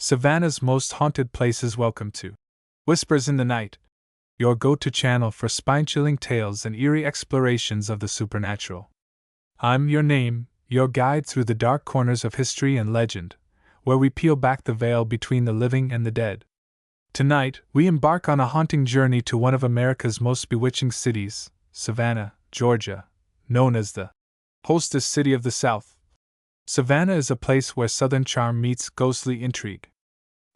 Savannah's most haunted places. Welcome to Whispers in the Night, your go-to channel for spine-chilling tales and eerie explorations of the supernatural. I'm your guide through the dark corners of history and legend, where we peel back the veil between the living and the dead. Tonight, we embark on a haunting journey to one of America's most bewitching cities, Savannah, Georgia, known as the hostess city of the South. Savannah is a place where southern charm meets ghostly intrigue.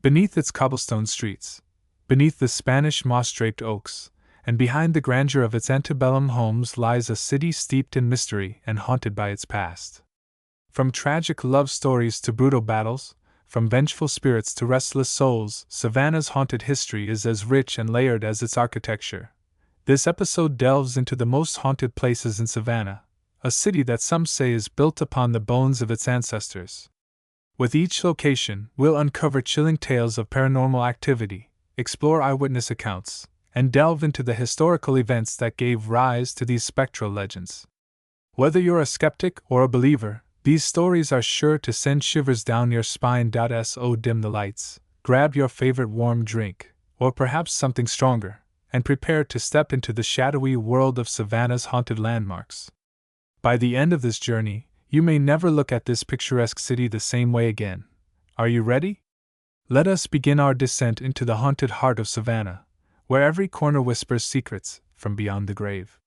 Beneath its cobblestone streets, beneath the Spanish moss-draped oaks, and behind the grandeur of its antebellum homes lies a city steeped in mystery and haunted by its past. From tragic love stories to brutal battles, from vengeful spirits to restless souls, Savannah's haunted history is as rich and layered as its architecture. This episode delves into the most haunted places in Savannah, a city that some say is built upon the bones of its ancestors. With each location, we'll uncover chilling tales of paranormal activity, explore eyewitness accounts, and delve into the historical events that gave rise to these spectral legends. Whether you're a skeptic or a believer, these stories are sure to send shivers down your spine. So dim the lights, grab your favorite warm drink, or perhaps something stronger, and prepare to step into the shadowy world of Savannah's haunted landmarks. By the end of this journey, you may never look at this picturesque city the same way again. Are you ready? Let us begin our descent into the haunted heart of Savannah, where every corner whispers secrets from beyond the grave.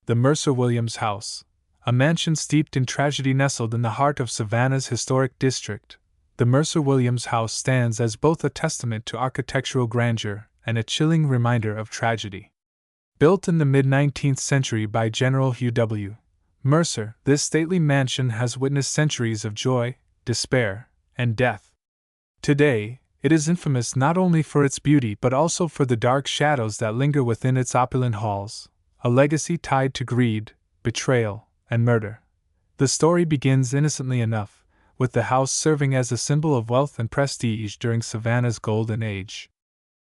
The Mercer-Williams House, a mansion steeped in tragedy nestled in the heart of Savannah's historic district. The Mercer-Williams House stands as both a testament to architectural grandeur and a chilling reminder of tragedy. Built in the mid-19th century by General Hugh W. Mercer, this stately mansion has witnessed centuries of joy, despair, and death. Today, it is infamous not only for its beauty but also for the dark shadows that linger within its opulent halls, a legacy tied to greed, betrayal, and murder. The story begins innocently enough, with the house serving as a symbol of wealth and prestige during Savannah's golden age.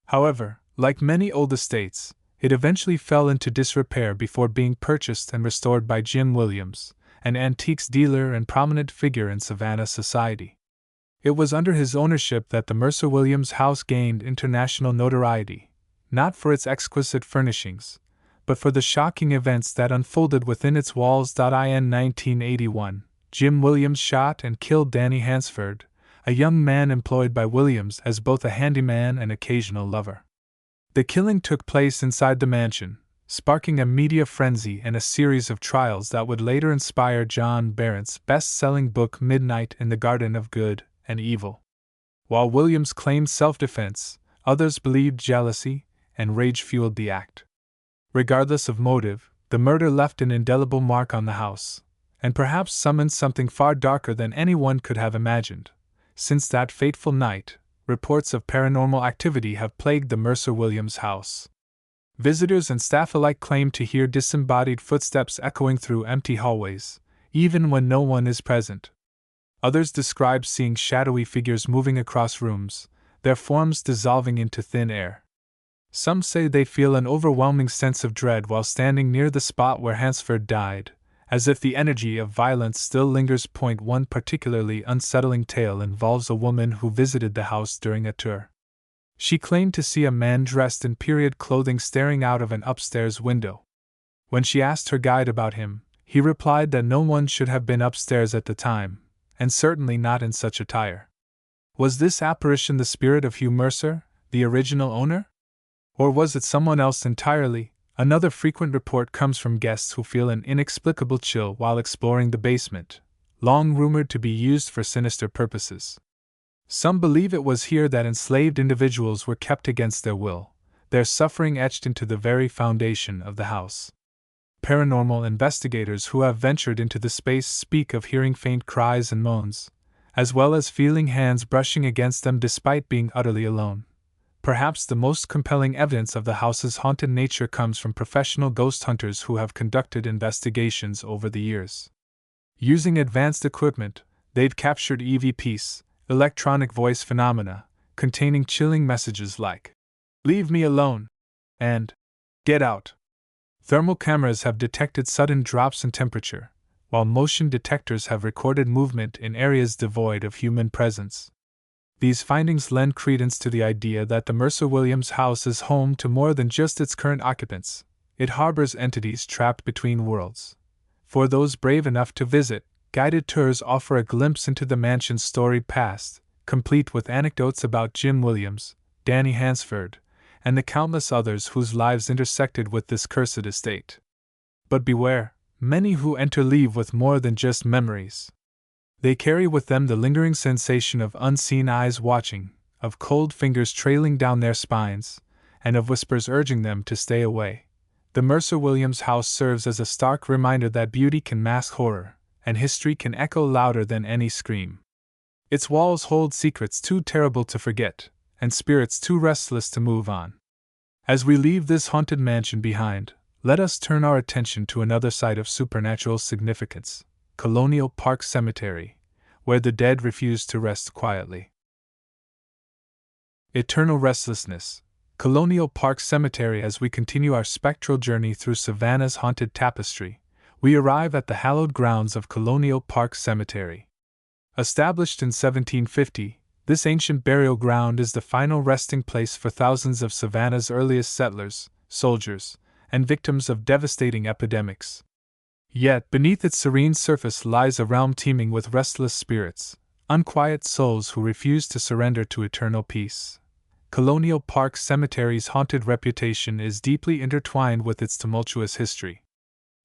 However, like many old estates, it eventually fell into disrepair before being purchased and restored by Jim Williams, an antiques dealer and prominent figure in Savannah society. It was under his ownership that the Mercer-Williams House gained international notoriety, not for its exquisite furnishings, but for the shocking events that unfolded within its walls. In 1981, Jim Williams shot and killed Danny Hansford, a young man employed by Williams as both a handyman and occasional lover. The killing took place inside the mansion, sparking a media frenzy and a series of trials that would later inspire John Barrett's best-selling book Midnight in the Garden of Good and Evil. While Williams claimed self-defense, others believed jealousy and rage fueled the act. Regardless of motive, the murder left an indelible mark on the house, and perhaps summoned something far darker than anyone could have imagined. Since that fateful night, reports of paranormal activity have plagued the Mercer-Williams house. Visitors and staff alike claim to hear disembodied footsteps echoing through empty hallways, even when no one is present. Others describe seeing shadowy figures moving across rooms, their forms dissolving into thin air. Some say they feel an overwhelming sense of dread while standing near the spot where Hansford died, as if the energy of violence still lingers. One particularly unsettling tale involves a woman who visited the house during a tour. She claimed to see a man dressed in period clothing staring out of an upstairs window. When she asked her guide about him, he replied that no one should have been upstairs at the time, and certainly not in such attire. Was this apparition the spirit of Hugh Mercer, the original owner? Or was it someone else entirely? Another frequent report comes from guests who feel an inexplicable chill while exploring the basement, long rumored to be used for sinister purposes. Some believe it was here that enslaved individuals were kept against their will, their suffering etched into the very foundation of the house. Paranormal investigators who have ventured into the space speak of hearing faint cries and moans, as well as feeling hands brushing against them despite being utterly alone. Perhaps the most compelling evidence of the house's haunted nature comes from professional ghost hunters who have conducted investigations over the years. Using advanced equipment, they've captured EVPs, electronic voice phenomena, containing chilling messages like, "Leave me alone," and "Get out." Thermal cameras have detected sudden drops in temperature, while motion detectors have recorded movement in areas devoid of human presence. These findings lend credence to the idea that the Mercer-Williams house is home to more than just its current occupants. It harbors entities trapped between worlds. For those brave enough to visit, guided tours offer a glimpse into the mansion's storied past, complete with anecdotes about Jim Williams, Danny Hansford, and the countless others whose lives intersected with this cursed estate. But beware, many who enter leave with more than just memories. They carry with them the lingering sensation of unseen eyes watching, of cold fingers trailing down their spines, and of whispers urging them to stay away. The Mercer-Williams house serves as a stark reminder that beauty can mask horror, and history can echo louder than any scream. Its walls hold secrets too terrible to forget, and spirits too restless to move on. As we leave this haunted mansion behind, let us turn our attention to another site of supernatural significance, Colonial Park Cemetery, where the dead refuse to rest quietly. Eternal restlessness. Colonial Park Cemetery. As we continue our spectral journey through Savannah's haunted tapestry, we arrive at the hallowed grounds of Colonial Park Cemetery. Established in 1750, this ancient burial ground is the final resting place for thousands of Savannah's earliest settlers, soldiers, and victims of devastating epidemics. Yet, beneath its serene surface lies a realm teeming with restless spirits, unquiet souls who refuse to surrender to eternal peace. Colonial Park Cemetery's haunted reputation is deeply intertwined with its tumultuous history.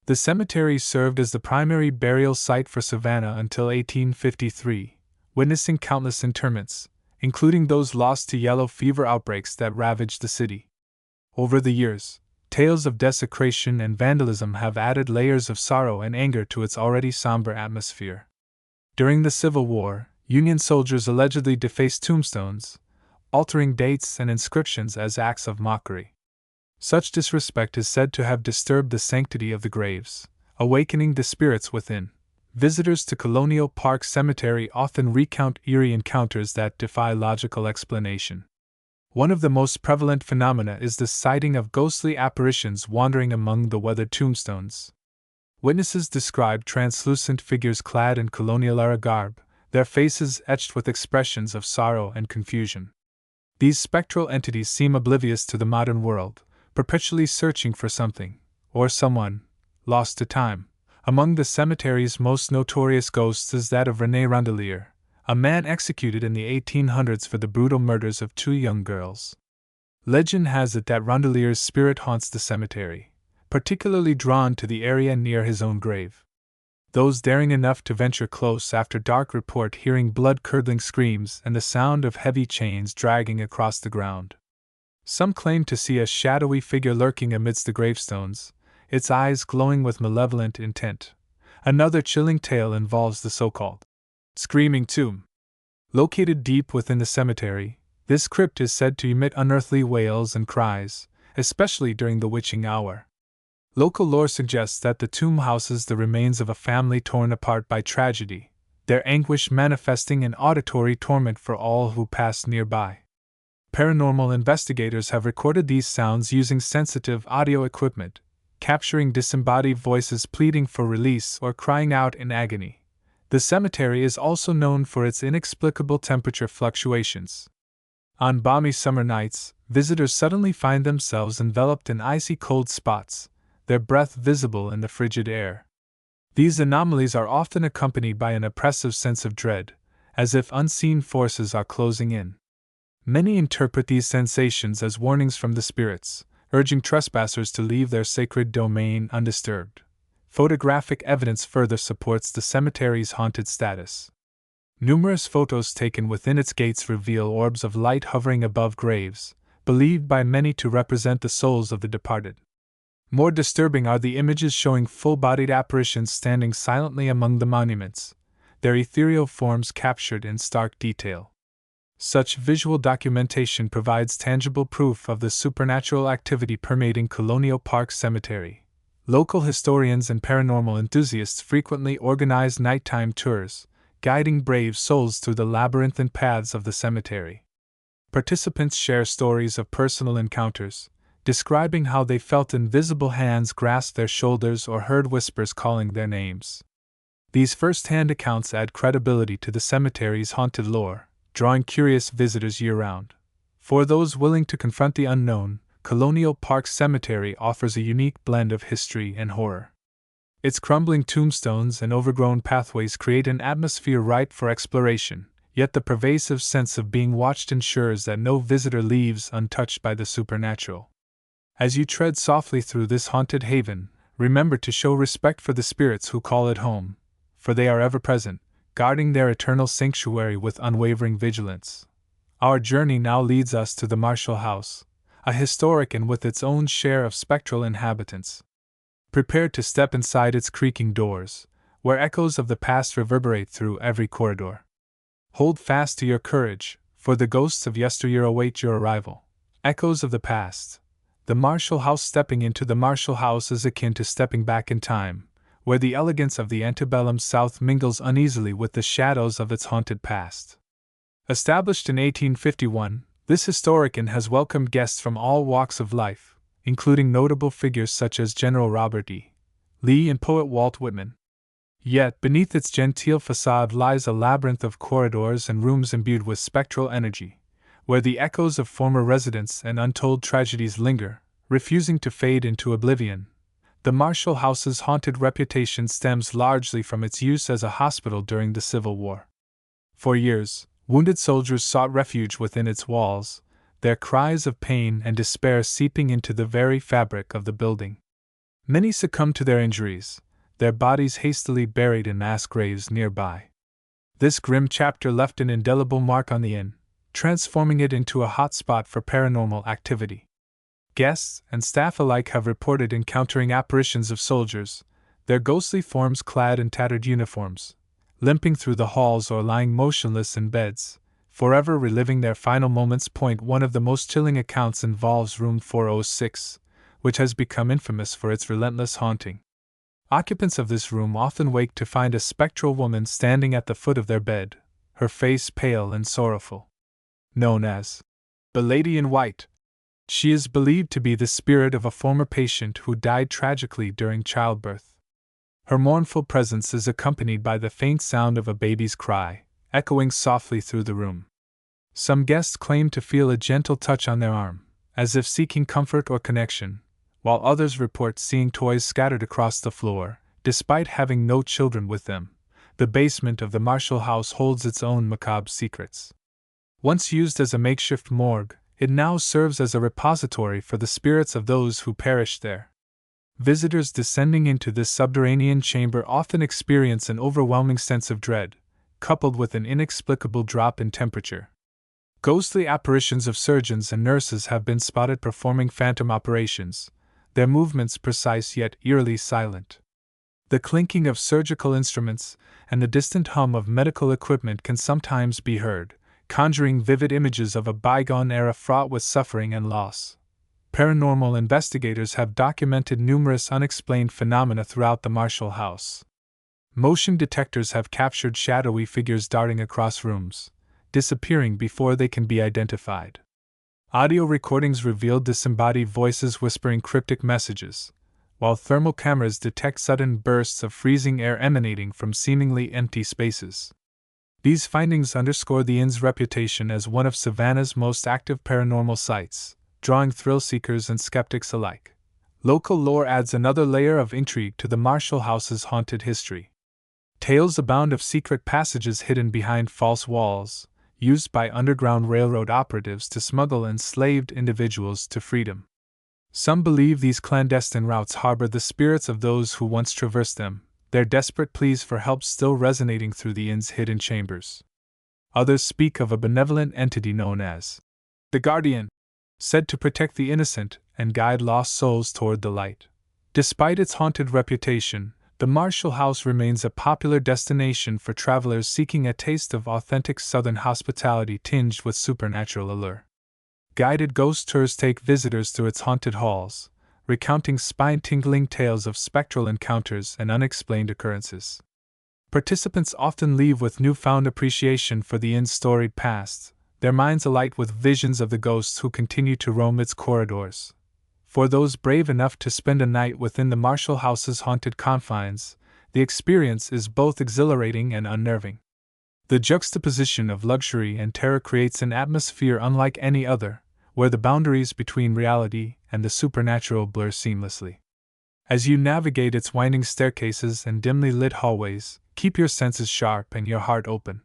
The cemetery served as the primary burial site for Savannah until 1853, witnessing countless interments, including those lost to yellow fever outbreaks that ravaged the city. Over the years, tales of desecration and vandalism have added layers of sorrow and anger to its already somber atmosphere. During the Civil War, Union soldiers allegedly defaced tombstones, altering dates and inscriptions as acts of mockery. Such disrespect is said to have disturbed the sanctity of the graves, awakening the spirits within. Visitors to Colonial Park Cemetery often recount eerie encounters that defy logical explanation. One of the most prevalent phenomena is the sighting of ghostly apparitions wandering among the weathered tombstones. Witnesses describe translucent figures clad in colonial-era garb, their faces etched with expressions of sorrow and confusion. These spectral entities seem oblivious to the modern world, perpetually searching for something, or someone, lost to time. Among the cemetery's most notorious ghosts is that of René Rondelier, a man executed in the 1800s for the brutal murders of two young girls. Legend has it that Rondelier's spirit haunts the cemetery, particularly drawn to the area near his own grave. Those daring enough to venture close after dark report hearing blood-curdling screams and the sound of heavy chains dragging across the ground. Some claim to see a shadowy figure lurking amidst the gravestones, its eyes glowing with malevolent intent. Another chilling tale involves the so-called Screaming Tomb. Located deep within the cemetery, this crypt is said to emit unearthly wails and cries, especially during the witching hour. Local lore suggests that the tomb houses the remains of a family torn apart by tragedy, their anguish manifesting in auditory torment for all who pass nearby. Paranormal investigators have recorded these sounds using sensitive audio equipment, capturing disembodied voices pleading for release or crying out in agony. The cemetery is also known for its inexplicable temperature fluctuations. On balmy summer nights, visitors suddenly find themselves enveloped in icy cold spots, their breath visible in the frigid air. These anomalies are often accompanied by an oppressive sense of dread, as if unseen forces are closing in. Many interpret these sensations as warnings from the spirits, urging trespassers to leave their sacred domain undisturbed. Photographic evidence further supports the cemetery's haunted status. Numerous photos taken within its gates reveal orbs of light hovering above graves, believed by many to represent the souls of the departed. More disturbing are the images showing full-bodied apparitions standing silently among the monuments, their ethereal forms captured in stark detail. Such visual documentation provides tangible proof of the supernatural activity permeating Colonial Park Cemetery. Local historians and paranormal enthusiasts frequently organize nighttime tours, guiding brave souls through the labyrinthine paths of the cemetery. Participants share stories of personal encounters, describing how they felt invisible hands grasp their shoulders or heard whispers calling their names. These first-hand accounts add credibility to the cemetery's haunted lore, drawing curious visitors year-round. For those willing to confront the unknown, Colonial Park Cemetery offers a unique blend of history and horror. Its crumbling tombstones and overgrown pathways create an atmosphere ripe for exploration, yet the pervasive sense of being watched ensures that no visitor leaves untouched by the supernatural. As you tread softly through this haunted haven, remember to show respect for the spirits who call it home, for they are ever present, guarding their eternal sanctuary with unwavering vigilance. Our journey now leads us to the Marshall House, a historic and with its own share of spectral inhabitants. Prepare to step inside its creaking doors, where echoes of the past reverberate through every corridor. Hold fast to your courage, for the ghosts of yesteryear await your arrival. Echoes of the past. The Marshall House. Stepping into the Marshall House is akin to stepping back in time, where the elegance of the antebellum South mingles uneasily with the shadows of its haunted past. Established in 1851, this historic inn has welcomed guests from all walks of life, including notable figures such as General Robert E. Lee and poet Walt Whitman. Yet, beneath its genteel facade lies a labyrinth of corridors and rooms imbued with spectral energy, where the echoes of former residents and untold tragedies linger, refusing to fade into oblivion. The Marshall House's haunted reputation stems largely from its use as a hospital during the Civil War. For years, wounded soldiers sought refuge within its walls, their cries of pain and despair seeping into the very fabric of the building. Many succumbed to their injuries, their bodies hastily buried in mass graves nearby. This grim chapter left an indelible mark on the inn, transforming it into a hotspot for paranormal activity. Guests and staff alike have reported encountering apparitions of soldiers, their ghostly forms clad in tattered uniforms, limping through the halls or lying motionless in beds, forever reliving their final moments. One of the most chilling accounts involves room 406, which has become infamous for its relentless haunting. Occupants of this room often wake to find a spectral woman standing at the foot of their bed, her face pale and sorrowful. Known as the Lady in White, she is believed to be the spirit of a former patient who died tragically during childbirth. Her mournful presence is accompanied by the faint sound of a baby's cry, echoing softly through the room. Some guests claim to feel a gentle touch on their arm, as if seeking comfort or connection, while others report seeing toys scattered across the floor, despite having no children with them. The basement of the Marshall House holds its own macabre secrets. Once used as a makeshift morgue, it now serves as a repository for the spirits of those who perished there. Visitors descending into this subterranean chamber often experience an overwhelming sense of dread, coupled with an inexplicable drop in temperature. Ghostly apparitions of surgeons and nurses have been spotted performing phantom operations, their movements precise yet eerily silent. The clinking of surgical instruments and the distant hum of medical equipment can sometimes be heard, conjuring vivid images of a bygone era fraught with suffering and loss. Paranormal investigators have documented numerous unexplained phenomena throughout the Marshall House. Motion detectors have captured shadowy figures darting across rooms, disappearing before they can be identified. Audio recordings revealed disembodied voices whispering cryptic messages, while thermal cameras detect sudden bursts of freezing air emanating from seemingly empty spaces. These findings underscore the inn's reputation as one of Savannah's most active paranormal sites, drawing thrill-seekers and skeptics alike. Local lore adds another layer of intrigue to the Marshall House's haunted history. Tales abound of secret passages hidden behind false walls, used by Underground Railroad operatives to smuggle enslaved individuals to freedom. Some believe these clandestine routes harbor the spirits of those who once traversed them, their desperate pleas for help still resonating through the inn's hidden chambers. Others speak of a benevolent entity known as the Guardian, said to protect the innocent and guide lost souls toward the light. Despite its haunted reputation, the Marshall House remains a popular destination for travelers seeking a taste of authentic Southern hospitality tinged with supernatural allure. Guided ghost tours take visitors through its haunted halls, recounting spine-tingling tales of spectral encounters and unexplained occurrences. Participants often leave with newfound appreciation for the inn's storied past, their minds alight with visions of the ghosts who continue to roam its corridors. For those brave enough to spend a night within the Marshall House's haunted confines, the experience is both exhilarating and unnerving. The juxtaposition of luxury and terror creates an atmosphere unlike any other, where the boundaries between reality and the supernatural blur seamlessly. As you navigate its winding staircases and dimly lit hallways, keep your senses sharp and your heart open.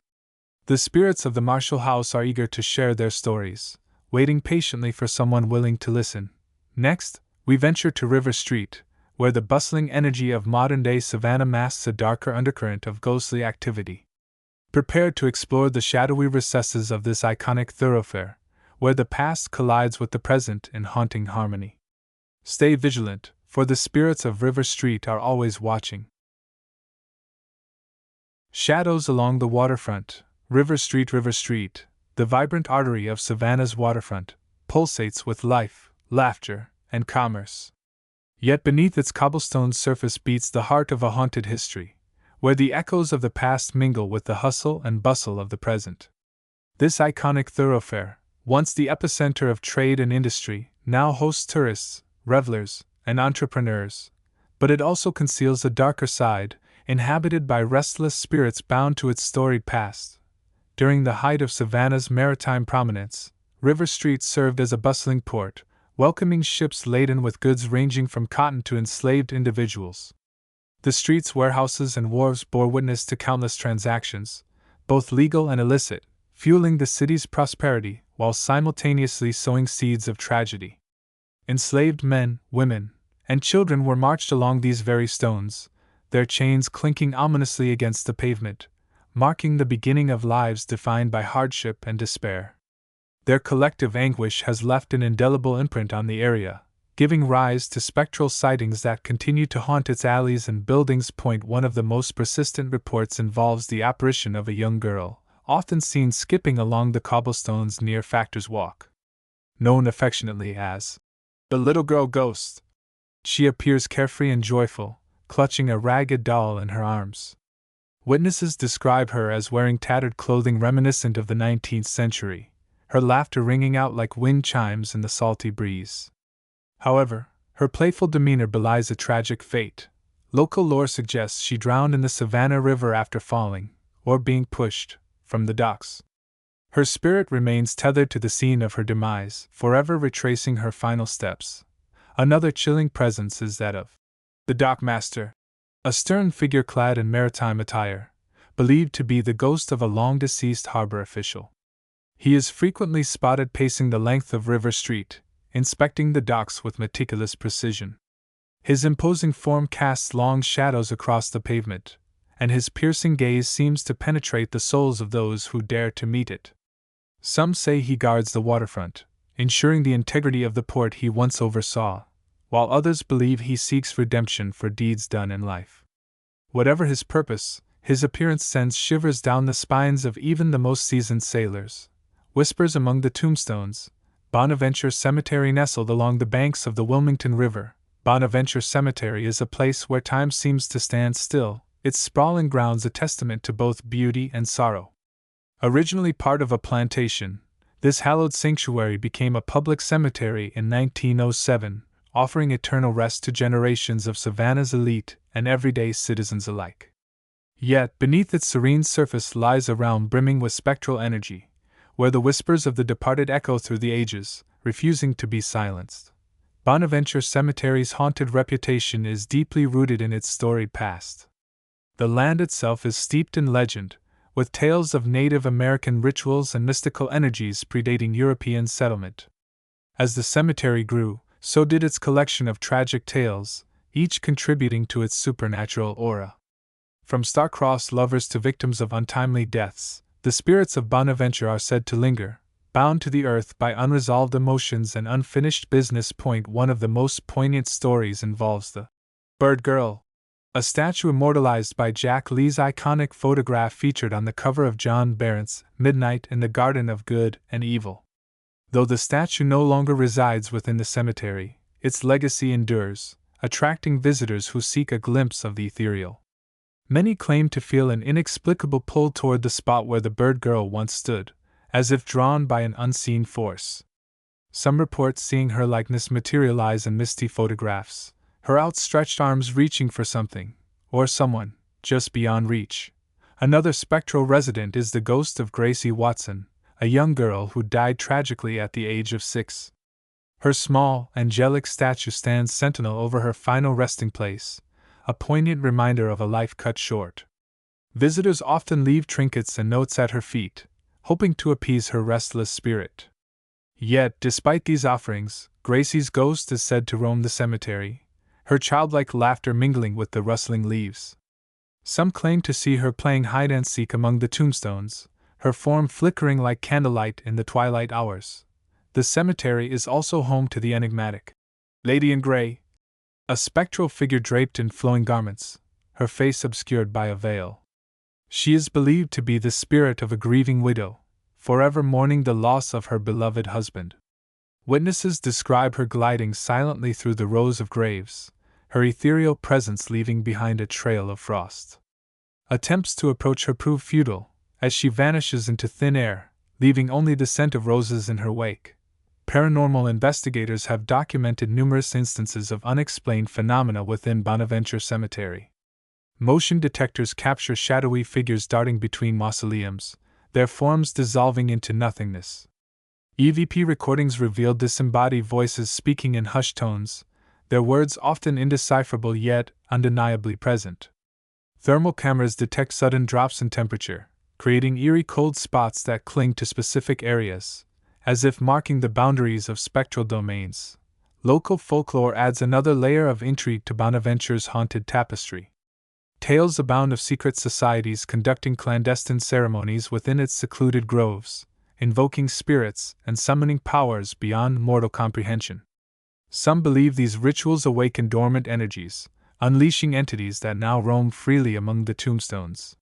The spirits of the Marshall House are eager to share their stories, waiting patiently for someone willing to listen. Next, we venture to River Street, where the bustling energy of modern-day Savannah masks a darker undercurrent of ghostly activity. Prepare to explore the shadowy recesses of this iconic thoroughfare, where the past collides with the present in haunting harmony. Stay vigilant, for the spirits of River Street are always watching. Shadows along the waterfront. River Street, the vibrant artery of Savannah's waterfront, pulsates with life, laughter, and commerce. Yet beneath its cobblestone surface beats the heart of a haunted history, where the echoes of the past mingle with the hustle and bustle of the present. This iconic thoroughfare, once the epicenter of trade and industry, now hosts tourists, revelers, and entrepreneurs, but it also conceals a darker side, inhabited by restless spirits bound to its storied past. During the height of Savannah's maritime prominence, River Street served as a bustling port, welcoming ships laden with goods ranging from cotton to enslaved individuals. The streets, warehouses, and wharves bore witness to countless transactions, both legal and illicit, fueling the city's prosperity while simultaneously sowing seeds of tragedy. Enslaved men, women, and children were marched along these very stones, their chains clinking ominously against the pavement, marking the beginning of lives defined by hardship and despair. Their collective anguish has left an indelible imprint on the area, giving rise to spectral sightings that continue to haunt its alleys and buildings. One of the most persistent reports involves the apparition of a young girl, often seen skipping along the cobblestones near Factor's Walk. Known affectionately as the little girl ghost, she appears carefree and joyful, clutching a ragged doll in her arms. Witnesses describe her as wearing tattered clothing reminiscent of the 19th century, her laughter ringing out like wind chimes in the salty breeze. However, her playful demeanor belies a tragic fate. Local lore suggests she drowned in the Savannah River after falling, or being pushed, from the docks. Her spirit remains tethered to the scene of her demise, forever retracing her final steps. Another chilling presence is that of the dockmaster, a stern figure clad in maritime attire, believed to be the ghost of a long-deceased harbor official. He is frequently spotted pacing the length of River Street, inspecting the docks with meticulous precision. His imposing form casts long shadows across the pavement, and his piercing gaze seems to penetrate the souls of those who dare to meet it. Some say he guards the waterfront, ensuring the integrity of the port he once oversaw, while others believe he seeks redemption for deeds done in life. Whatever his purpose, his appearance sends shivers down the spines of even the most seasoned sailors. Whispers among the tombstones. Bonaventure Cemetery. Nestled along the banks of the Wilmington River, Bonaventure Cemetery is a place where time seems to stand still, its sprawling grounds a testament to both beauty and sorrow. Originally part of a plantation, this hallowed sanctuary became a public cemetery in 1907, offering eternal rest to generations of Savannah's elite and everyday citizens alike. Yet, beneath its serene surface lies a realm brimming with spectral energy, where the whispers of the departed echo through the ages, refusing to be silenced. Bonaventure Cemetery's haunted reputation is deeply rooted in its storied past. The land itself is steeped in legend, with tales of Native American rituals and mystical energies predating European settlement. As the cemetery grew, so did its collection of tragic tales, each contributing to its supernatural aura. From star-crossed lovers to victims of untimely deaths, the spirits of Bonaventure are said to linger, bound to the earth by unresolved emotions and unfinished business. One of the most poignant stories involves the Bird Girl, a statue immortalized by Jack Lee's iconic photograph featured on the cover of John Barrett's Midnight in the Garden of Good and Evil. Though the statue no longer resides within the cemetery, its legacy endures, attracting visitors who seek a glimpse of the ethereal. Many claim to feel an inexplicable pull toward the spot where the Bird Girl once stood, as if drawn by an unseen force. Some report seeing her likeness materialize in misty photographs, her outstretched arms reaching for something, or someone, just beyond reach. Another spectral resident is the ghost of Gracie Watson, a young girl who died tragically at the age of 6. Her small, angelic statue stands sentinel over her final resting place, a poignant reminder of a life cut short. Visitors often leave trinkets and notes at her feet, hoping to appease her restless spirit. Yet, despite these offerings, Gracie's ghost is said to roam the cemetery, her childlike laughter mingling with the rustling leaves. Some claim to see her playing hide-and-seek among the tombstones, her form flickering like candlelight in the twilight hours. The cemetery is also home to the enigmatic Lady in Grey, a spectral figure draped in flowing garments, her face obscured by a veil. She is believed to be the spirit of a grieving widow, forever mourning the loss of her beloved husband. Witnesses describe her gliding silently through the rows of graves, her ethereal presence leaving behind a trail of frost. Attempts to approach her prove futile, as she vanishes into thin air, leaving only the scent of roses in her wake. Paranormal investigators have documented numerous instances of unexplained phenomena within Bonaventure Cemetery. Motion detectors capture shadowy figures darting between mausoleums, their forms dissolving into nothingness. EVP recordings revealed disembodied voices speaking in hushed tones, their words often indecipherable yet undeniably present. Thermal cameras detect sudden drops in temperature, creating eerie cold spots that cling to specific areas, as if marking the boundaries of spectral domains. Local folklore adds another layer of intrigue to Bonaventure's haunted tapestry. Tales abound of secret societies conducting clandestine ceremonies within its secluded groves, invoking spirits and summoning powers beyond mortal comprehension. Some believe these rituals awaken dormant energies, unleashing entities that now roam freely among the tombstones.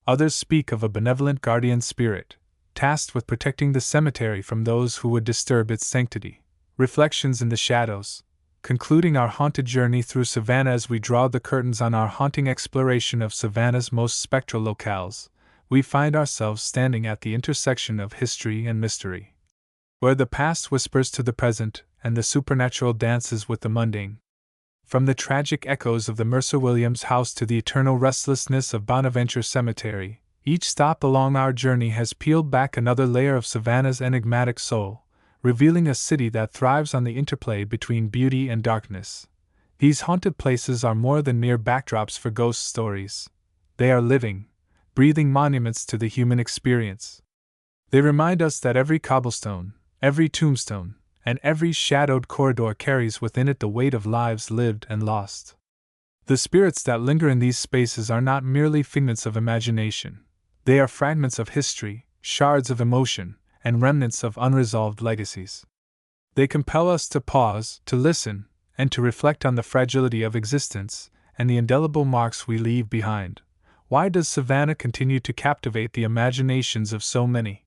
Others speak of a benevolent guardian spirit, tasked with protecting the cemetery from those who would disturb its sanctity. Reflections in the shadows. Concluding our haunted journey through Savannah as we draw the curtains on our haunting exploration of Savannah's most spectral locales, we find ourselves standing at the intersection of history and mystery, where the past whispers to the present and the supernatural dances with the mundane. From the tragic echoes of the Mercer Williams house to the eternal restlessness of Bonaventure Cemetery, each stop along our journey has peeled back another layer of Savannah's enigmatic soul, revealing a city that thrives on the interplay between beauty and darkness. These haunted places are more than mere backdrops for ghost stories. They are living, breathing monuments to the human experience. They remind us that every cobblestone, every tombstone, and every shadowed corridor carries within it the weight of lives lived and lost. The spirits that linger in these spaces are not merely figments of imagination. They are fragments of history, shards of emotion, and remnants of unresolved legacies. They compel us to pause, to listen, and to reflect on the fragility of existence and the indelible marks we leave behind. Why does Savannah continue to captivate the imaginations of so many?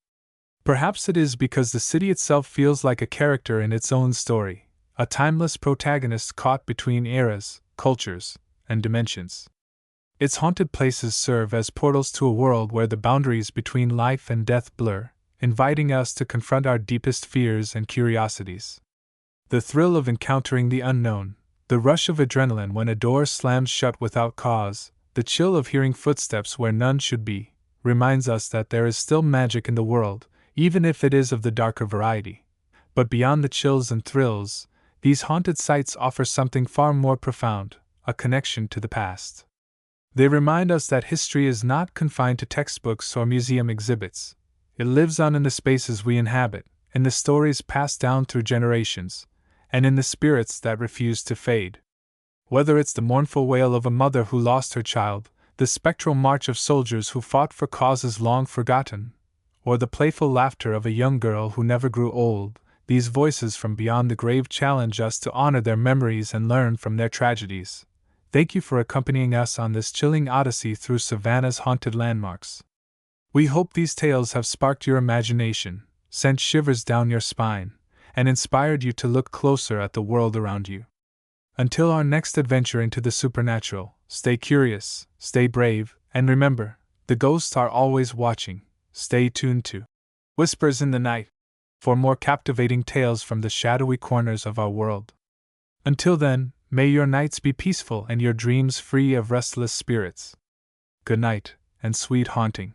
Perhaps it is because the city itself feels like a character in its own story, a timeless protagonist caught between eras, cultures, and dimensions. Its haunted places serve as portals to a world where the boundaries between life and death blur, inviting us to confront our deepest fears and curiosities. The thrill of encountering the unknown, the rush of adrenaline when a door slams shut without cause, the chill of hearing footsteps where none should be, reminds us that there is still magic in the world, even if it is of the darker variety. But beyond the chills and thrills, these haunted sites offer something far more profound, a connection to the past. They remind us that history is not confined to textbooks or museum exhibits. It lives on in the spaces we inhabit, in the stories passed down through generations, and in the spirits that refuse to fade. Whether it's the mournful wail of a mother who lost her child, the spectral march of soldiers who fought for causes long forgotten, or the playful laughter of a young girl who never grew old, these voices from beyond the grave challenge us to honor their memories and learn from their tragedies. Thank you for accompanying us on this chilling odyssey through Savannah's haunted landmarks. We hope these tales have sparked your imagination, sent shivers down your spine, and inspired you to look closer at the world around you. Until our next adventure into the supernatural, stay curious, stay brave, and remember, the ghosts are always watching. Stay tuned to Whispers in the Night for more captivating tales from the shadowy corners of our world. Until then, may your nights be peaceful and your dreams free of restless spirits. good night, and sweet haunting.